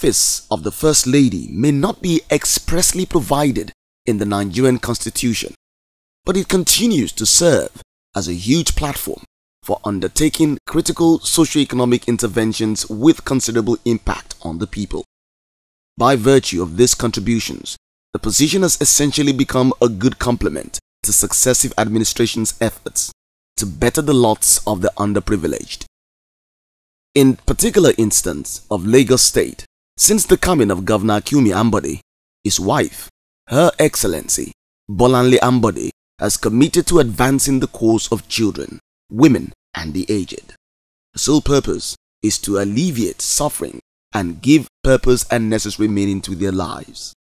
office of the First Lady may not be expressly provided in the Nigerian Constitution, but it continues to serve as a huge platform for undertaking critical socio-economic interventions with considerable impact on the people. By virtue of these contributions, the position has essentially become a good complement to successive administrations' efforts to better the lots of the underprivileged. In particular instance of Lagos State, since the coming of Governor Ambode, his wife, Her Excellency Bolanle Ambode, has committed to advancing the cause of children, women and the aged. The sole purpose is to alleviate suffering and give purpose and necessary meaning to their lives.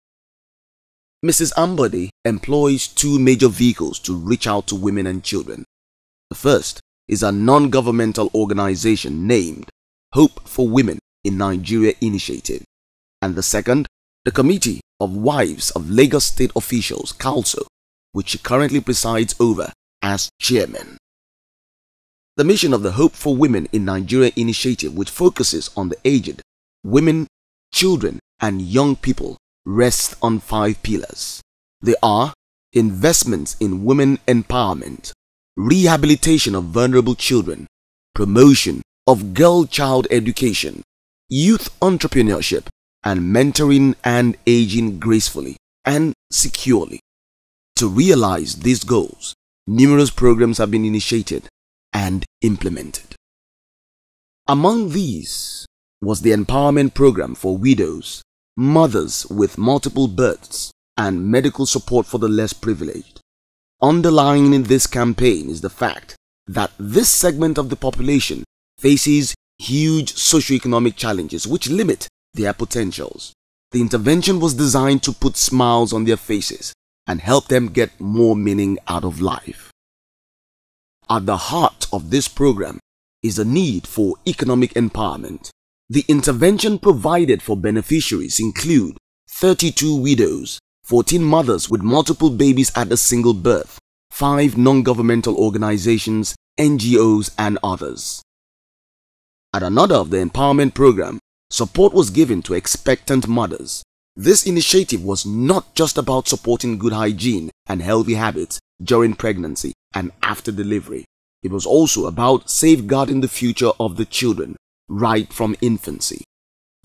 Mrs. Ambode employs two major vehicles to reach out to women and children. The first is a non-governmental organization named Hope for Women in Nigeria Initiative, and the second, the Committee of Wives of Lagos State Officials Council, which she currently presides over as chairman. The mission of the Hope for Women in Nigeria Initiative, which focuses on the aged, women, children and young people, rests on 5 pillars. They are investments in women empowerment, rehabilitation of vulnerable children, promotion of girl-child education, youth entrepreneurship, and mentoring and aging gracefully and securely. To realize these goals, numerous programs have been initiated and implemented. Among these was the empowerment program for widows, mothers with multiple births, and medical support for the less privileged. Underlying this campaign is the fact that this segment of the population faces huge socioeconomic challenges which limit their potentials. The intervention was designed to put smiles on their faces and help them get more meaning out of life. At the heart of this program is the need for economic empowerment. The intervention provided for beneficiaries include 32 widows, 14 mothers with multiple babies at a single birth, 5 non-governmental organizations, NGOs and others. At another of the empowerment program, support was given to expectant mothers. This initiative was not just about supporting good hygiene and healthy habits during pregnancy and after delivery. It was also about safeguarding the future of the children right from infancy.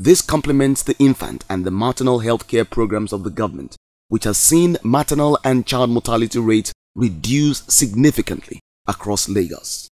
This complements the infant and the maternal health care programs of the government, which has seen maternal and child mortality rates reduce significantly across Lagos.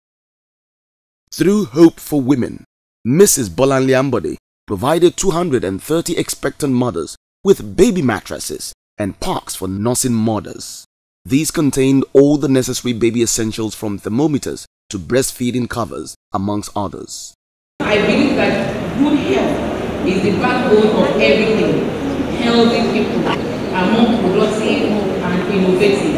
Through Hope for Women, Mrs. Bolanle Ambode provided 230 expectant mothers with baby mattresses and packs for nursing mothers. These contained all the necessary baby essentials from thermometers to breastfeeding covers, amongst others. I believe that good health is the backbone of everything. Healthy people are more productive and innovative.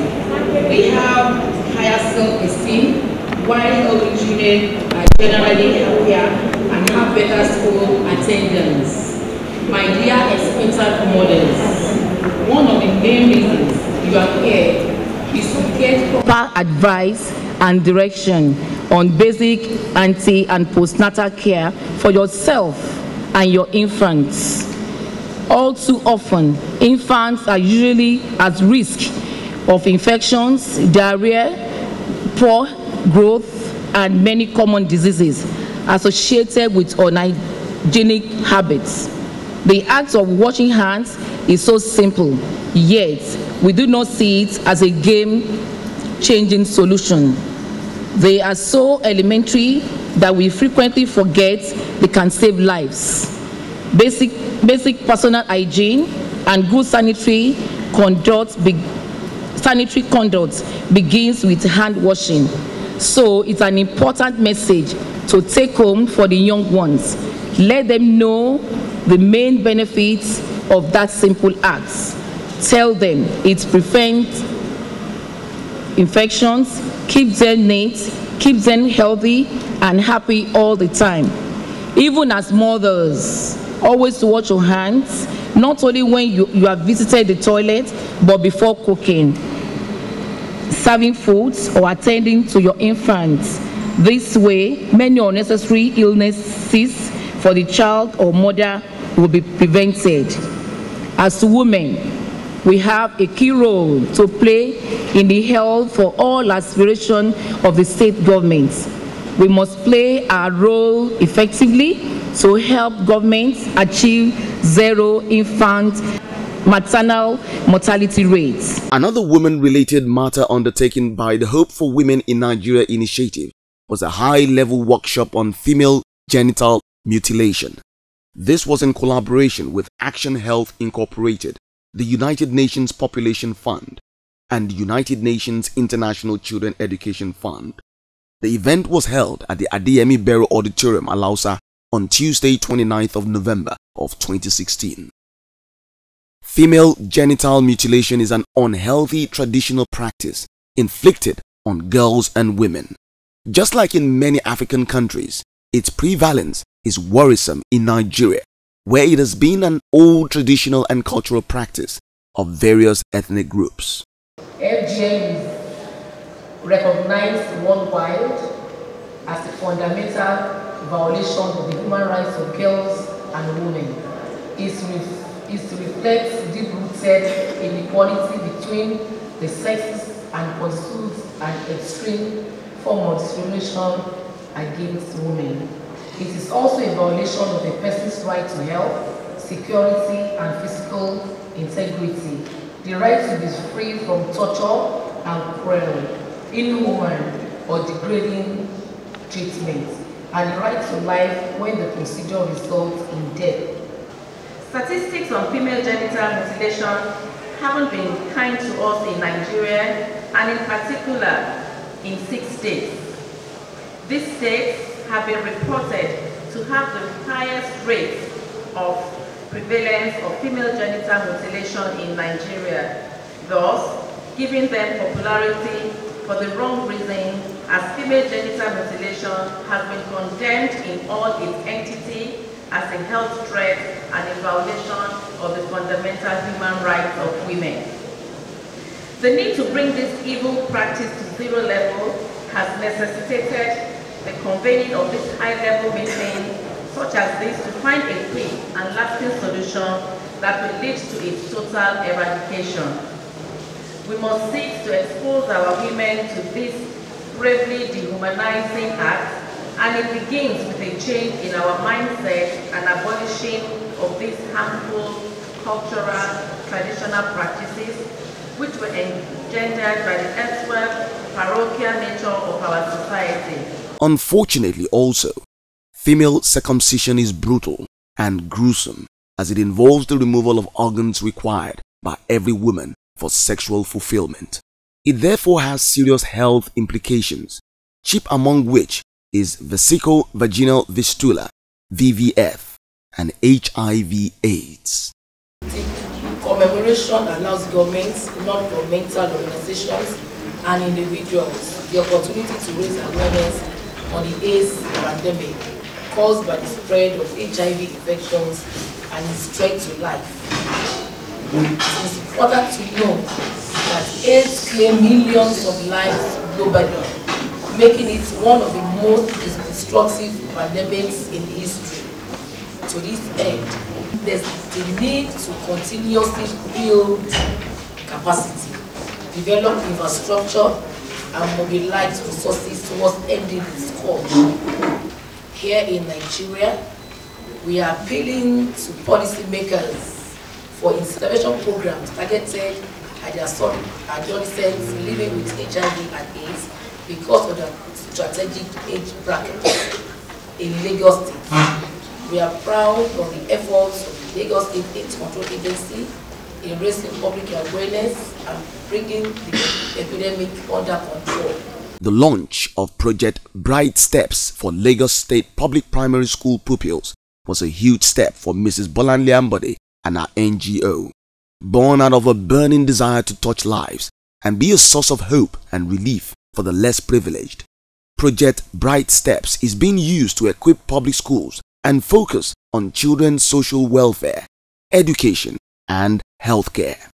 They have higher self-esteem, while healthy children are generally happier and have better school attendance. My dear expectant mothers, one of the main reasons you are here is to get proper advice and direction on basic ante and postnatal care for yourself and your infants. All too often, infants are usually at risk of infections, diarrhea, poor growth, and many common diseases associated with unhygienic habits. The act of washing hands is so simple, yet we do not see it as a game-changing solution. They are so elementary that we frequently forget they can save lives. Basic personal hygiene and good sanitary conduct begins with hand washing. So it's an important message to take home for the young ones. Let them know the main benefits of that simple act. Tell them it prevents infections, keeps them neat, keeps them healthy and happy all the time. Even as mothers, always wash your hands, not only when you have visited the toilet, but before cooking, serving foods or attending to your infants. This way, many unnecessary illnesses for the child or mother will be prevented. As women, we have a key role to play in the health for all aspirations of the state governments. We must play our role effectively to help governments achieve zero infant maternal mortality rates. Another women-related matter undertaken by the Hope for Women in Nigeria initiative was a high-level workshop on female genital mutilation. This was in collaboration with Action Health Incorporated, the United Nations Population Fund, and the United Nations International Children Education Fund. The event was held at the Adeyemi Bello Auditorium, Alausa, on Tuesday, 29th of November of 2016. Female genital mutilation is an unhealthy traditional practice inflicted on girls and women. Just like in many African countries, its prevalence is worrisome in Nigeria, where it has been an old traditional and cultural practice of various ethnic groups. FGM is recognized worldwide as a fundamental violation of the human rights of girls and women. It reflects deep-rooted inequality between the sexes and constitutes an extreme form of discrimination against women. It is also a violation of a person's right to health, security, and physical integrity. The right to be free from torture and cruel, inhuman, or degrading treatment, and the right to life when the procedure results in death. Statistics on female genital mutilation haven't been kind to us in Nigeria, and in particular in 6 states. These states have been reported to have the highest rates of prevalence of female genital mutilation in Nigeria, thus giving them popularity for the wrong reason, as female genital mutilation has been condemned in all its entity as a health threat and a violation of the fundamental human rights of women. The need to bring this evil practice to zero level has necessitated the convening of this high-level meeting such as this to find a quick and lasting solution that will lead to its total eradication. We must seek to expose our women to this bravely dehumanizing act, and it begins with a change in our mindset and abolishing of these harmful cultural traditional practices which were engendered by the elsewhere parochial nature of our society. Unfortunately also, female circumcision is brutal and gruesome as it involves the removal of organs required by every woman for sexual fulfillment. It therefore has serious health implications, chief among which is vesico-vaginal fistula, VVF, and HIV/AIDS. The commemoration allows governments, non-governmental organizations, and individuals the opportunity to raise awareness on the AIDS pandemic caused by the spread of HIV infections and its threat to life. It is important to note that AIDS claims millions of lives globally, making it one of the most destructive pandemics in history. To this end, there's the need to continuously build capacity, develop infrastructure, and mobilize resources towards ending this scourge. Here in Nigeria, we are appealing to policymakers for intervention programs targeted at their adolescents living with HIV and AIDS because of the strategic age bracket in Lagos State. We are proud of the efforts of the Lagos State AIDS Control Agency in raising public awareness and bringing the epidemic under control. The launch of Project Bright Steps for Lagos State Public Primary School pupils was a huge step for Mrs. Bolanle Ambode and her NGO, born out of a burning desire to touch lives and be a source of hope and relief for the less privileged. Project Bright Steps is being used to equip public schools and focus on children's social welfare, education, and healthcare.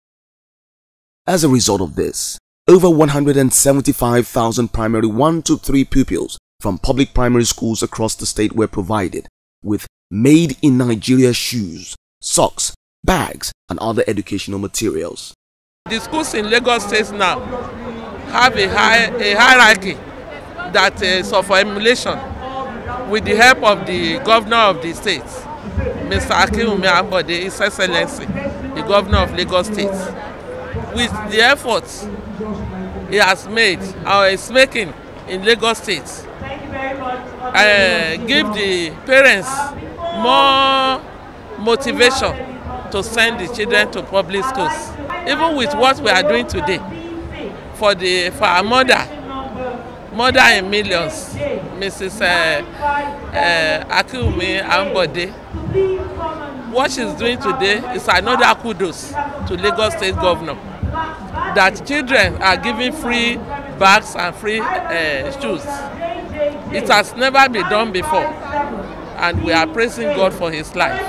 As a result of this, over 175,000 primary 1 to 3 pupils from public primary schools across the state were provided with made in Nigeria shoes, socks, bags, and other educational materials. The schools in Lagos State now have a hierarchy that is of emulation with the help of the governor of the state, Mr. Ambode, His Excellency, the governor of Lagos State. With the efforts he has made or is making in Lagos State, give the parents more motivation to send the children to public schools. Even with what we are doing today for our mother in millions, Mrs. Ambode, what she's doing today is another kudos to Lagos State Governor, that children are given free bags and free shoes. It has never been done before, and we are praising God for his life.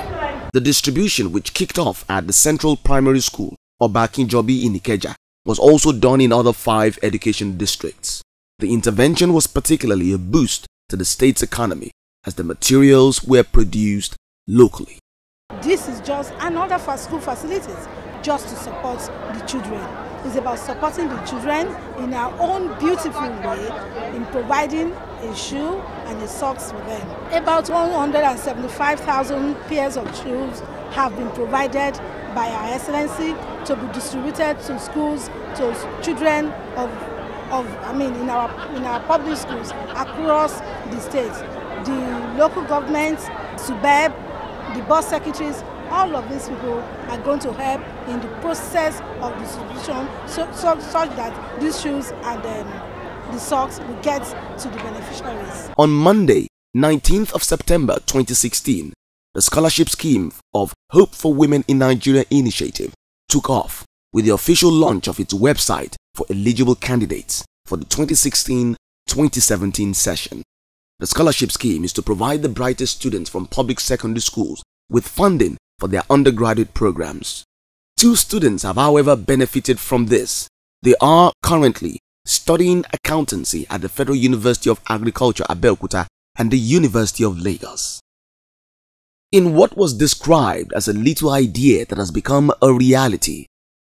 The distribution, which kicked off at the Central Primary School, Obakinjobi in Ikeja, was also done in other 5 education districts. The intervention was particularly a boost to the state's economy as the materials were produced locally. This is just another school facilities just to support the children. It's about supporting the children in our own beautiful way in providing a shoe and a socks for them. About 175,000 pairs of shoes have been provided by our Excellency to be distributed to schools, to children in our public schools across the state. The local governments, SUBEB, the board secretaries, all of these people are going to help in the process of distribution such that these shoes and the socks will get to the beneficiaries. On Monday, 19th of September 2016, the scholarship scheme of Hope for Women in Nigeria initiative took off with the official launch of its website for eligible candidates for the 2016-2017 session. The scholarship scheme is to provide the brightest students from public secondary schools with funding for their undergraduate programs. 2 students have, however, benefited from this. They are currently studying accountancy at the Federal University of Agriculture, Abeokuta, and the University of Lagos. In what was described as a little idea that has become a reality,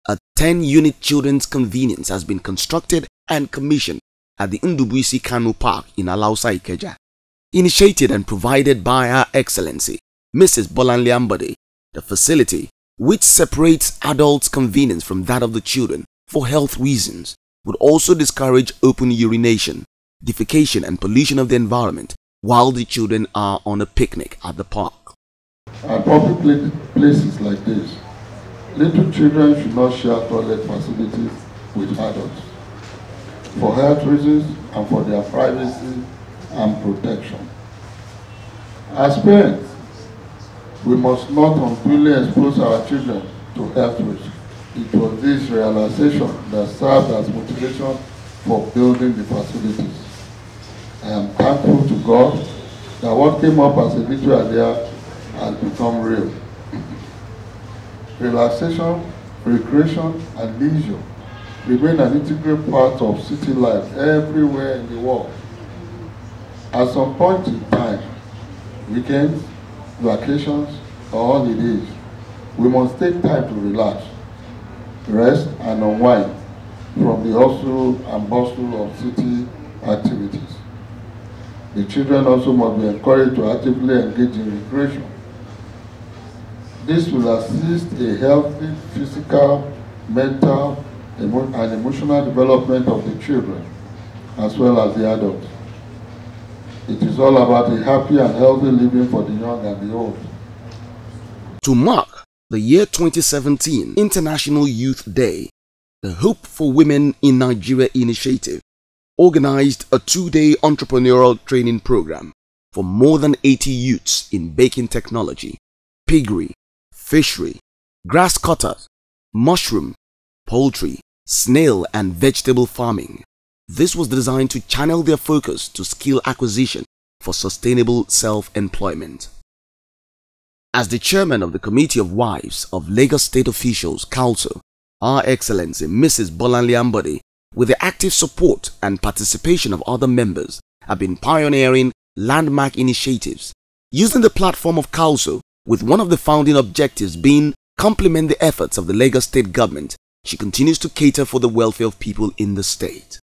a 10-unit children's convenience has been constructed and commissioned at the Ndubuisi Kanu Park in Alausa, Ikeja. Initiated and provided by Her Excellency, Mrs. Bolanle Ambode, the facility, which separates adults' convenience from that of the children for health reasons, would also discourage open urination, defecation and pollution of the environment while the children are on a picnic at the park. At public places like this, little children should not share toilet facilities with adults for health reasons and for their privacy and protection. As parents, we must not unduly expose our children to health risks. It was this realization that served as motivation for building the facilities. I am thankful to God that what came up as a little idea has become real. Relaxation, recreation, and leisure remain an integral part of city life everywhere in the world. At some point in time, weekends, vacations, or holidays, we must take time to relax, rest, and unwind from the hustle and bustle of city activities. The children also must be encouraged to actively engage in recreation. This will assist a healthy physical, mental, and emotional development of the children, as well as the adults. It is all about a happy and healthy living for the young and the old. To mark the year 2017 International Youth Day, the Hope for Women in Nigeria initiative organized a 2-day entrepreneurial training program for more than 80 youths in baking technology, piggery, fishery, grass cutters, mushroom, poultry, snail and vegetable farming. This was designed to channel their focus to skill acquisition for sustainable self-employment. As the chairman of the Committee of Wives of Lagos State Officials Council, Her Excellency Mrs. Bolanle Ambode, with the active support and participation of other members, have been pioneering landmark initiatives using the platform of council, with one of the founding objectives being complement the efforts of the Lagos State government, she continues to cater for the welfare of people in the state.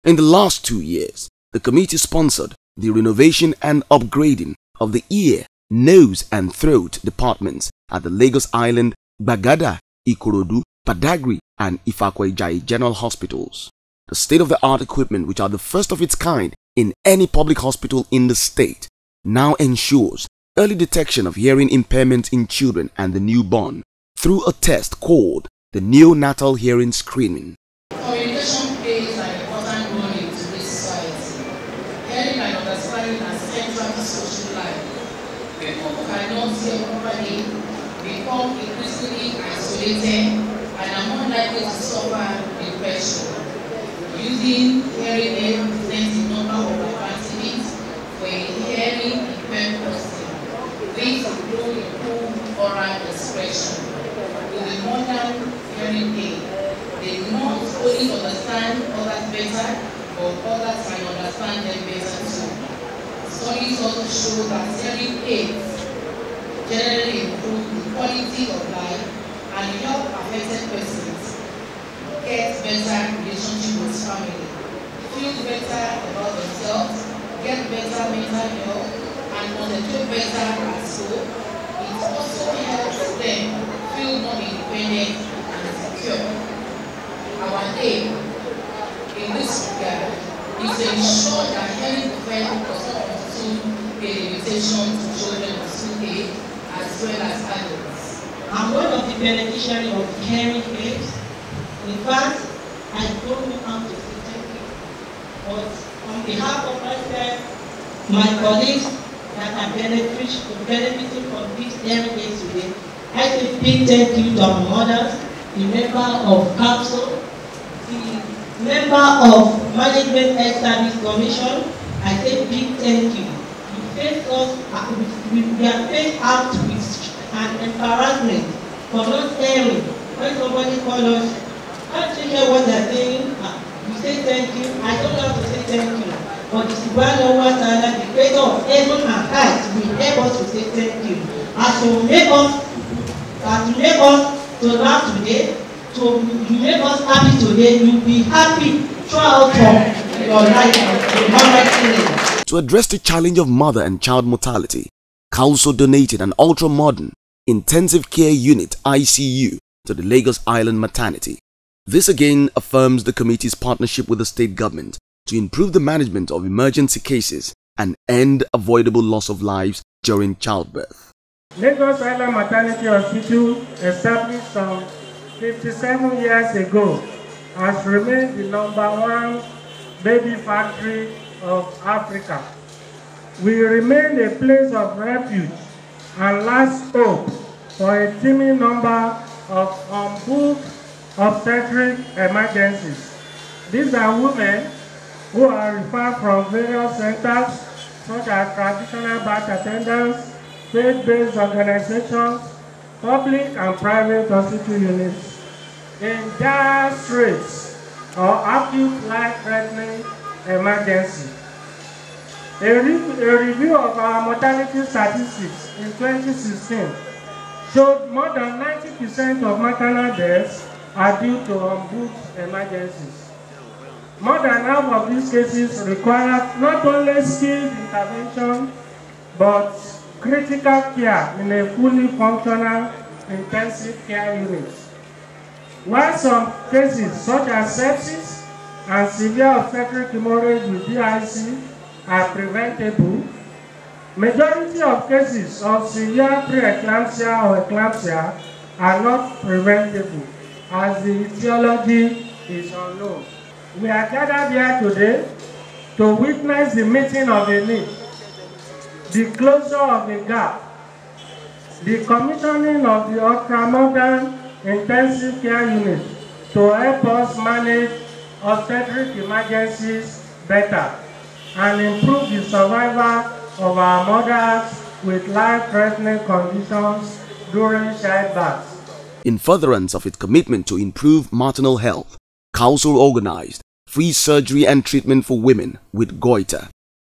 In the last 2 years, the committee sponsored the renovation and upgrading of the ear, nose and throat departments at the Lagos Island, Bagada, Ikorodu, Padagri and Ifakwa-Ijai General Hospitals. The state-of-the-art equipment, which are the first of its kind in any public hospital in the state, now ensures early detection of hearing impairment in children and the newborn through a test called the neonatal hearing screening. Communication plays an important role in today's society. Hearing and understanding are central to social life. People who cannot hear properly become increasingly isolated and are more likely to suffer depression. Using hearing aid represents a number of advantages for a hearing impaired person. These include improved oral expression. With a modern hearing aid, they not only understand others better, but others can understand them better too. Studies also show that hearing aids generally improve the quality of life and help affected persons get better relationship with family, feel better about themselves, get better mental health, and concentrate better at school. It also helps them feel more independent and secure. Our aim in this regard is to ensure that hearing impaired does not constitute a limitation to children of school age as well as adults. I'm one of the beneficiaries of hearing aids. In fact, I don't know how to say thank you. But on behalf of myself, my colleagues that are benefiting from this hearing aid today, I say big thank you to our mothers, the member of council, the member of Management Health Service Commission. I say big thank you. You faced us, we are faced out with an embarrassment for not hearing. When somebody calls us, can't you hear what they're saying? You say thank you. I don't have to say thank you. But the Subhanahu wa Ta'ala, the creator of heaven and earth, will help us to say thank you. As to make us to laugh today, to make us happy today, you'll be happy throughout your life. To address the challenge of mother and child mortality, Council donated an ultra-modern intensive care unit ICU to the Lagos Island maternity. This again affirms the committee's partnership with the state government to improve the management of emergency cases and end avoidable loss of lives during childbirth. Lagos Island Maternity Hospital, established some 57 years ago, has remained the #1 baby factory of Africa. We remain a place of refuge and last hope for a teeming number of unbooked obstetric emergencies. These are women who are referred from various centers such as traditional birth attendants, faith-based organizations, public and private hospital units in dire straits or acute life-threatening emergency. A review of our mortality statistics in 2016 showed more than 90% of maternal deaths are due to unbooked emergencies. More than half of these cases require not only skilled intervention, but critical care in a fully functional intensive care unit. While some cases such as sepsis and severe obstetric hemorrhage with DIC are preventable, majority of cases of severe preeclampsia or eclampsia are not preventable, as the etiology is unknown. We are gathered here today to witness the meeting of a need, the closure of a gap, the commissioning of the ultra-modern intensive care unit to help us manage obstetric emergencies better and improve the survival of our mothers with life-threatening conditions during childbirth. In furtherance of its commitment to improve maternal health, Council organized free surgery and treatment for women with goiter.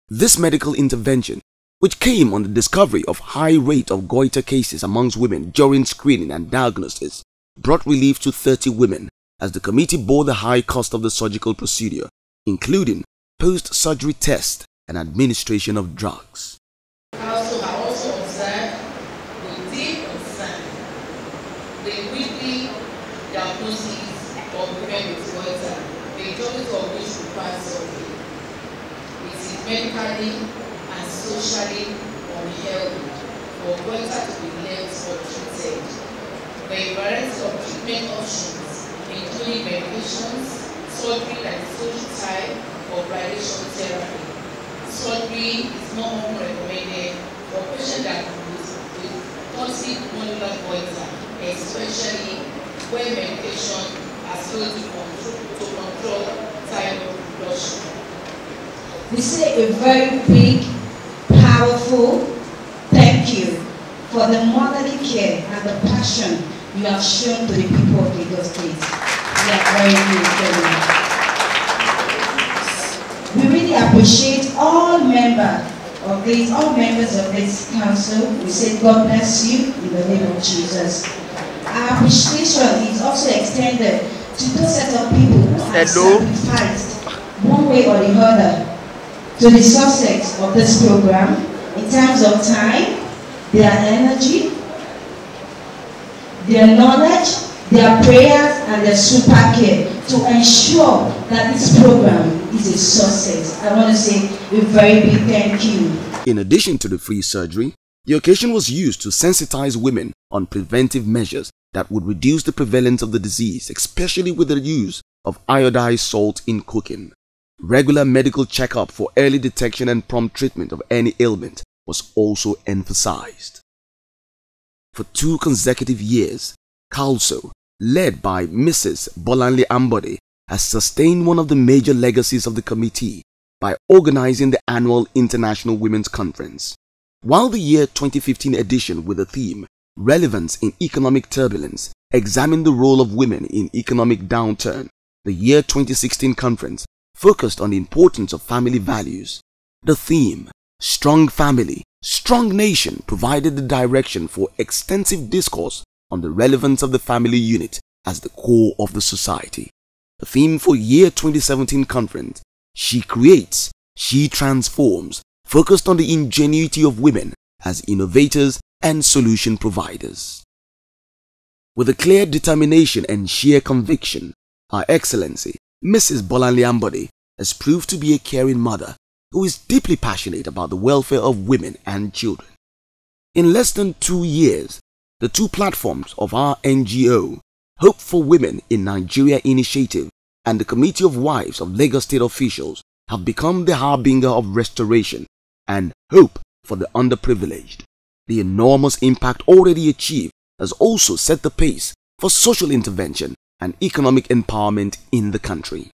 This medical intervention which came on the discovery of high rate of goiter cases amongst women during screening and diagnosis, brought relief to 30 women as the committee bore the high cost of the surgical procedure, including post-surgery tests and administration of drugs. I also observed with deep concern the weekly diagnosis of women with goiter, the majority of which require surgery. It is medically and socially unhealthy for goiter to be left untreated. The variety of treatment options, including medications, surgery like social type or radiation therapy. Surgery is more often recommended for patients that with toxic molecular goiter, especially when medication has failed to control thyroid production. We say a very big, powerful thank you for the motherly care and the passion you have shown to the people of Lagos State. We are very grateful. We really appreciate all members of this council. We say God bless you in the name of Jesus. Our appreciation is also extended to those set of people who have sacrificed one way or the other to the success of this program in terms of time, their energy, their knowledge, their prayers, and their super care to ensure that this program is a success. I want to say a very big thank you. In addition to the free surgery, the occasion was used to sensitize women on preventive measures that would reduce the prevalence of the disease, especially with the use of iodized salt in cooking. Regular medical checkup for early detection and prompt treatment of any ailment was also emphasized. For 2 consecutive years, CALSO, led by Mrs. Bolanle Ambode, has sustained one of the major legacies of the committee by organizing the annual International Women's Conference. While the year 2015 edition with the theme Relevance in Economic Turbulence examined the role of women in economic downturn, the year 2016 conference focused on the importance of family values. The theme, Strong Family, Strong Nation, provided the direction for extensive discourse on the relevance of the family unit as the core of the society. The theme for year 2017 conference, She Creates, She Transforms, focused on the ingenuity of women as innovators and solution providers. With a clear determination and sheer conviction, Her Excellency, Mrs. Bolanle Ambode, has proved to be a caring mother who is deeply passionate about the welfare of women and children. In less than 2 years, the 2 platforms of our NGO, Hope for Women in Nigeria Initiative and the Committee of Wives of Lagos State officials, have become the harbinger of restoration and hope for the underprivileged. The enormous impact already achieved has also set the pace for social intervention and economic empowerment in the country.